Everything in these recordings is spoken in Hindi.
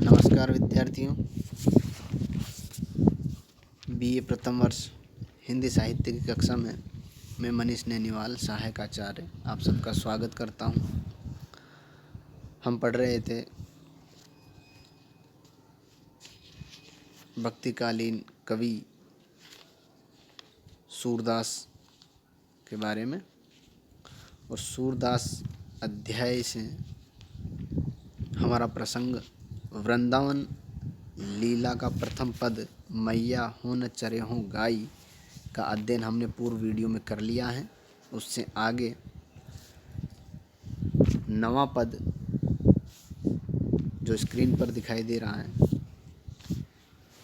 नमस्कार विद्यार्थियों। बीए प्रथम वर्ष हिंदी साहित्य की कक्षा में मैं मनीष नैनीवाल सहायक आचार्य आप सबका स्वागत करता हूं। हम पढ़ रहे थे भक्तिकालीन कवि सूरदास के बारे में, और सूरदास अध्याय से हमारा प्रसंग वृंदावन लीला का प्रथम पद मैया होन चरे हों गाई का अध्ययन हमने पूर्व वीडियो में कर लिया है। उससे आगे नवा पद जो स्क्रीन पर दिखाई दे रहा है,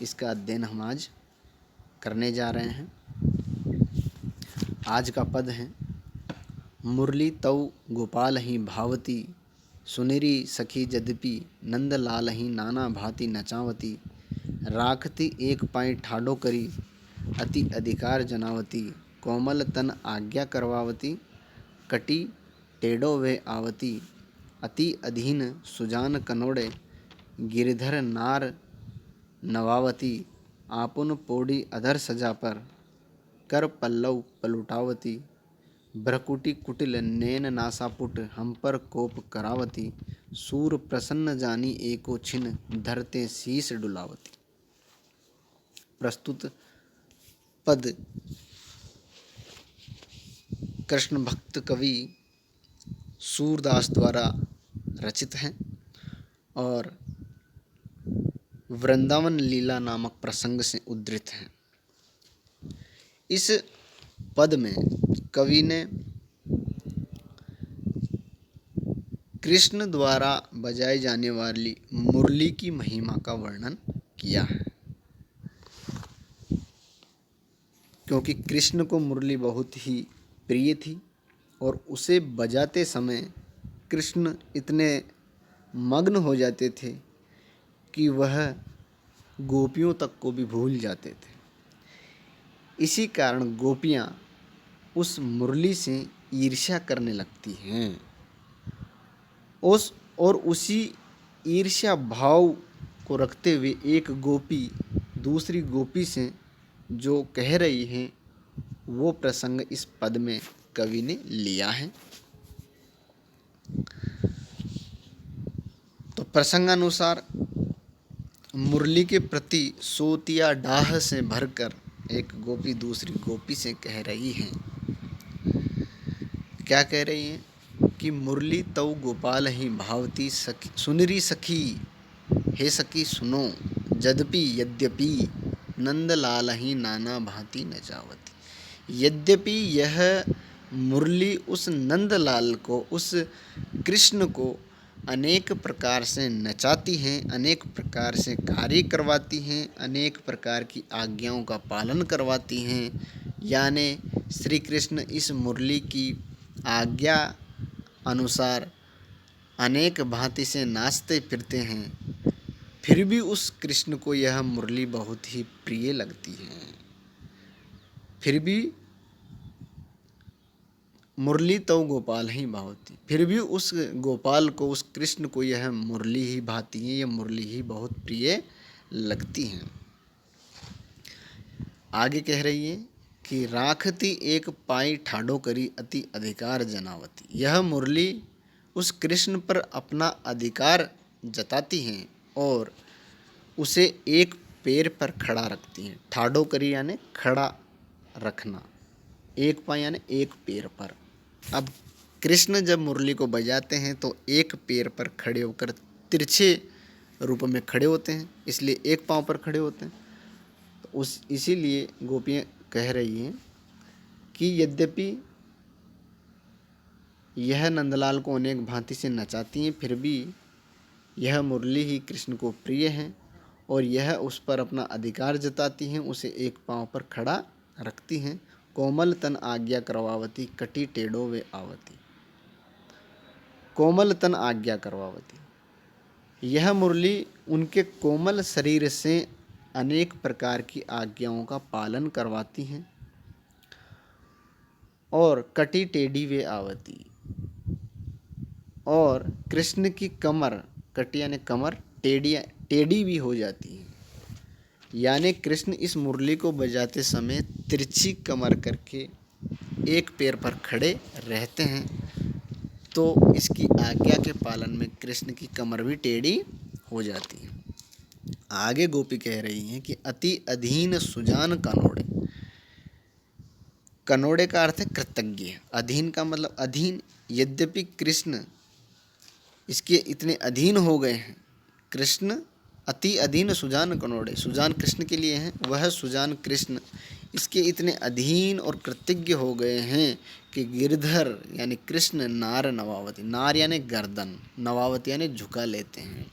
इसका अध्ययन हम आज करने जा रहे हैं। आज का पद है मुरली तऊ गोपाल ही भावती, सुनेरी सखी यद्यपि नंद लाल ही नाना भांति नचावती, राखती एक पाई ठाडो करी अति अधिकार जनावती, कोमल तन आज्ञा करवावती, कटी टेढ़ो वे आवती, अति अधीन सुजान कनोड़े गिरधर नार नवावती, आपुन पोड़ी अधर सजा पर कर पल्लव पलुटावती, भ्रकुटी कुटिल नैन नासापुट हम पर कोप करावती, सूर प्रसन्न जानी एको छिन धरते शीस डुलावती। प्रस्तुत पद कृष्ण भक्त कवि सूरदास द्वारा रचित हैं और वृंदावन लीला नामक प्रसंग से उद्धृत हैं। इस पद में कवि ने कृष्ण द्वारा बजाई जाने वाली मुरली की महिमा का वर्णन किया है, क्योंकि कृष्ण को मुरली बहुत ही प्रिय थी और उसे बजाते समय कृष्ण इतने मग्न हो जाते थे कि वह गोपियों तक को भी भूल जाते थे। इसी कारण गोपियाँ उस मुरली से ईर्ष्या करने लगती हैं। उसी ईर्ष्या भाव को रखते हुए एक गोपी दूसरी गोपी से जो कह रही है, वो प्रसंग इस पद में कवि ने लिया है। तो प्रसंगानुसार मुरली के प्रति सोतिया डाह से भरकर एक गोपी दूसरी गोपी से कह रही है। क्या कह रही है कि मुरली तऊ गोपाल ही भावती सखी, सुनरी सखी हे सखी सुनो, यद्यपि नंदलाल ही नाना भांति नचावती। यद्यपि यह मुरली उस नंदलाल को, उस कृष्ण को अनेक प्रकार से नचाती हैं, अनेक प्रकार से कार्य करवाती हैं, अनेक प्रकार की आज्ञाओं का पालन करवाती हैं, यानी श्री कृष्ण इस मुरली की आज्ञा अनुसार अनेक भांति से नाचते फिरते हैं, फिर भी उस कृष्ण को यह मुरली बहुत ही प्रिय लगती है। फिर भी मुरली तो गोपाल ही भावती, फिर भी उस गोपाल को, उस कृष्ण को यह मुरली ही भाती है, यह मुरली ही बहुत प्रिय लगती हैं। आगे कह रही है कि राखती एक पाई ठाडो करी अति अधिकार जनावती। यह मुरली उस कृष्ण पर अपना अधिकार जताती हैं और उसे एक पैर पर खड़ा रखती हैं। ठाडो करी यानी खड़ा रखना, एक पाई यानी एक पैर पर। अब कृष्ण जब मुरली को बजाते हैं तो एक पैर पर खड़े होकर तिरछे रूप में खड़े होते हैं, इसलिए एक पांव पर खड़े होते हैं। तो इसीलिए गोपियाँ कह रही हैं कि यद्यपि यह नंदलाल को अनेक भांति से नचाती हैं, फिर भी यह मुरली ही कृष्ण को प्रिय है और यह उस पर अपना अधिकार जताती हैं, उसे एक पांव पर खड़ा रखती हैं। कोमल तन आज्ञा करवावती, कटी टेढ़ो वे आवती। कोमल तन आज्ञा करवावती, यह मुरली उनके कोमल शरीर से अनेक प्रकार की आज्ञाओं का पालन करवाती हैं और कटी टेढ़ी वे आवती, और कृष्ण की कमर, कटी यानी कमर, टेढ़ी भी हो जाती हैं। यानी कृष्ण इस मुरली को बजाते समय तिरछी कमर करके एक पैर पर खड़े रहते हैं, तो इसकी आज्ञा के पालन में कृष्ण की कमर भी टेढ़ी हो जाती है। आगे गोपी कह रही हैं कि अति अधीन सुजान कनोड़े। कनोड़े का अर्थ है कृतज्ञ। अधीन का मतलब अधीन। यद्यपि कृष्ण इसके इतने अधीन हो गए हैं। कृष्ण अति अधीन सुजान कनोड़े, सुजान कृष्ण के लिए हैं, वह सुजान कृष्ण इसके इतने अधीन और कृतज्ञ हो गए हैं कि गिरधर यानी कृष्ण नार नवावती, नार यानी गर्दन, नवावती यानी झुका लेते हैं,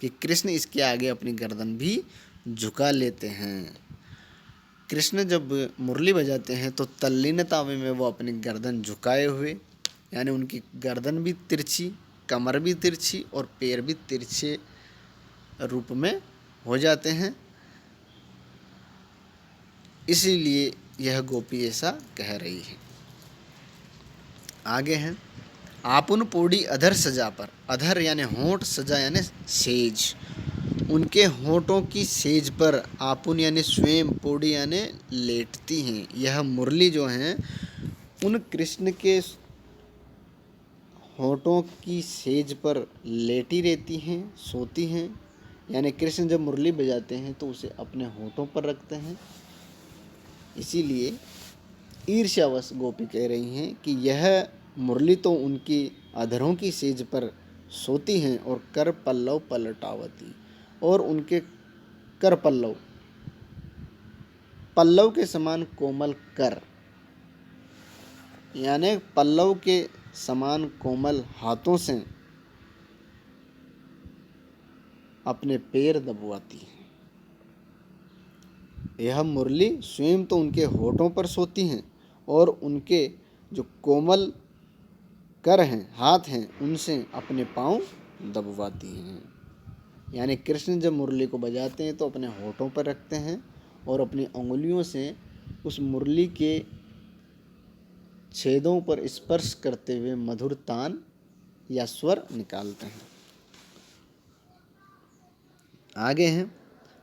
कि कृष्ण इसके आगे अपनी गर्दन भी झुका लेते हैं। कृष्ण जब मुरली बजाते हैं तो तल्लीनता में वो अपनी गर्दन झुकाए हुए, यानी उनकी गर्दन भी तिरछी, कमर भी तिरछी और पैर भी तिरछे रूप में हो जाते हैं। इसीलिए यह गोपी ऐसा कह रही है। आगे हैं, आपुन पोड़ी अधर सजा पर। अधर यानी होंठ, सजा यानी सेज। उनके होंठों की सेज पर आपुन यानी स्वयं, पोड़ी यानी लेटती हैं। यह मुरली जो हैं उन कृष्ण के होंठों की सेज पर लेटी रहती हैं, सोती हैं। यानी कृष्ण जब मुरली बजाते हैं तो उसे अपने होंठों पर रखते हैं। इसीलिए ईर्ष्यावश गोपी कह रही हैं कि यह मुरली तो उनकी अधरों की सेज पर सोती हैं और कर पल्लव पलटावती, और उनके कर पल्लव, पल्लव के समान कोमल कर, यानी पल्लव के समान कोमल हाथों से अपने पैर दबवाती है। यह मुरली स्वयं तो उनके होठों पर सोती हैं और उनके जो कोमल कर हैं, हाथ हैं, उनसे अपने पाँव दबवाती हैं। यानी कृष्ण जब मुरली को बजाते हैं तो अपने होठों पर रखते हैं और अपनी उंगलियों से उस मुरली के छेदों पर स्पर्श करते हुए मधुर तान या स्वर निकालते हैं। आगे हैं,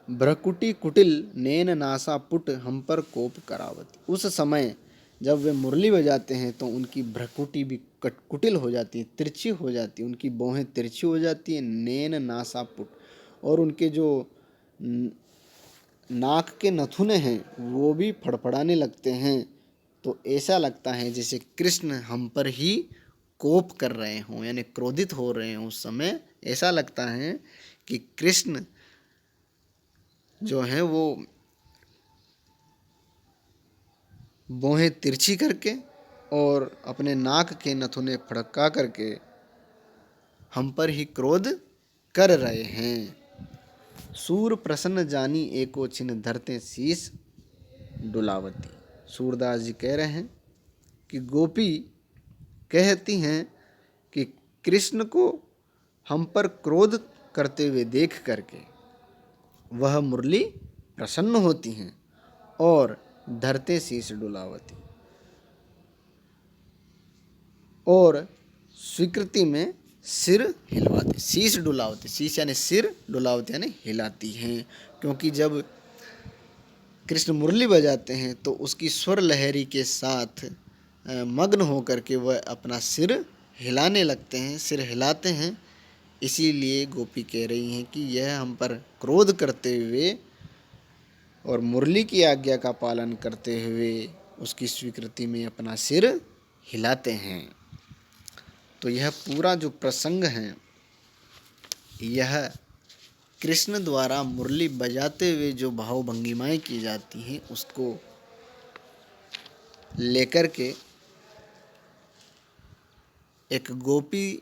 भ्रकुटी कुटिल नैन नासा पुट हम पर कोप करावती। उस समय जब वे मुरली बजाते हैं तो उनकी भ्रकुटी भी कुटिल हो जाती है, तिरछी हो जाती है, उनकी भौहें तिरछी हो जाती हैं। नैन नासा पुट, और उनके जो नाक के नथुने हैं वो भी फड़फड़ाने लगते हैं। तो ऐसा लगता है जैसे कृष्ण हम पर ही कोप कर रहे हों, यानी क्रोधित हो रहे हों। उस समय ऐसा लगता है कि कृष्ण जो हैं वो भौहें तिरछी करके और अपने नाक के नथुने फड़का करके हम पर ही क्रोध कर रहे हैं। सूर प्रसन्न जानी एको छिन धरते शीस डुलावती। सूरदास जी कह रहे हैं कि गोपी कहती हैं कि कृष्ण को हम पर क्रोध करते हुए देख करके वह मुरली प्रसन्न होती हैं और धरते शीस डुलावती, और स्वीकृति में सिर हिलवाती। शीस डुलावती, शीस यानी सिर, डुलावती यानी हिलाती हैं। क्योंकि जब कृष्ण मुरली बजाते हैं तो उसकी स्वर लहरी के साथ मग्न होकर के वह अपना सिर हिलाने लगते हैं, सिर हिलाते हैं। इसीलिए गोपी कह रही हैं कि यह हम पर क्रोध करते हुए और मुरली की आज्ञा का पालन करते हुए उसकी स्वीकृति में अपना सिर हिलाते हैं। तो यह पूरा जो प्रसंग है यह कृष्ण द्वारा मुरली बजाते हुए जो भाव भंगिमाएँ की जाती हैं उसको लेकर के एक गोपी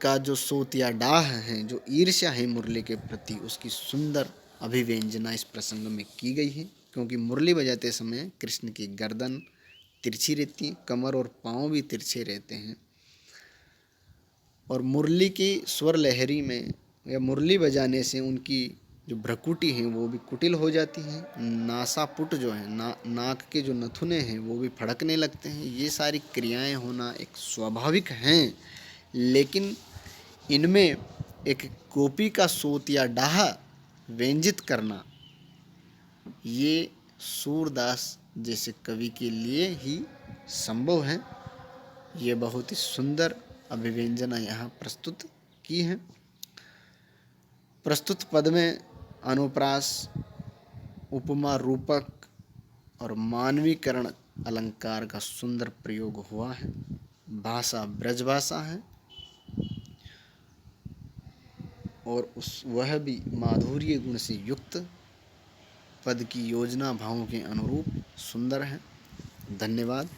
का जो सोत या डाह है, जो ईर्ष्या है मुरली के प्रति, उसकी सुंदर अभिव्यंजना इस प्रसंग में की गई है। क्योंकि मुरली बजाते समय कृष्ण की गर्दन तिरछी रहती है, कमर और पाँव भी तिरछे रहते हैं, और मुरली की स्वर लहरी में या मुरली बजाने से उनकी जो भ्रकुटी हैं वो भी कुटिल हो जाती हैं। नासापुट जो है, नाक के जो नथुने हैं वो भी फड़कने लगते हैं। ये सारी क्रियाएं होना एक स्वाभाविक हैं, लेकिन इनमें एक गोपी का सोत या डाह व्यंजित करना, ये सूरदास जैसे कवि के लिए ही संभव है। ये बहुत ही सुंदर अभिव्यंजना यहाँ प्रस्तुत की है। प्रस्तुत पद में अनुप्रास, उपमा, रूपक और मानवीकरण अलंकार का सुंदर प्रयोग हुआ है। भाषा ब्रज भाषा है और वह भी माधुर्य गुण से युक्त। पद की योजना भावों के अनुरूप सुंदर है। धन्यवाद।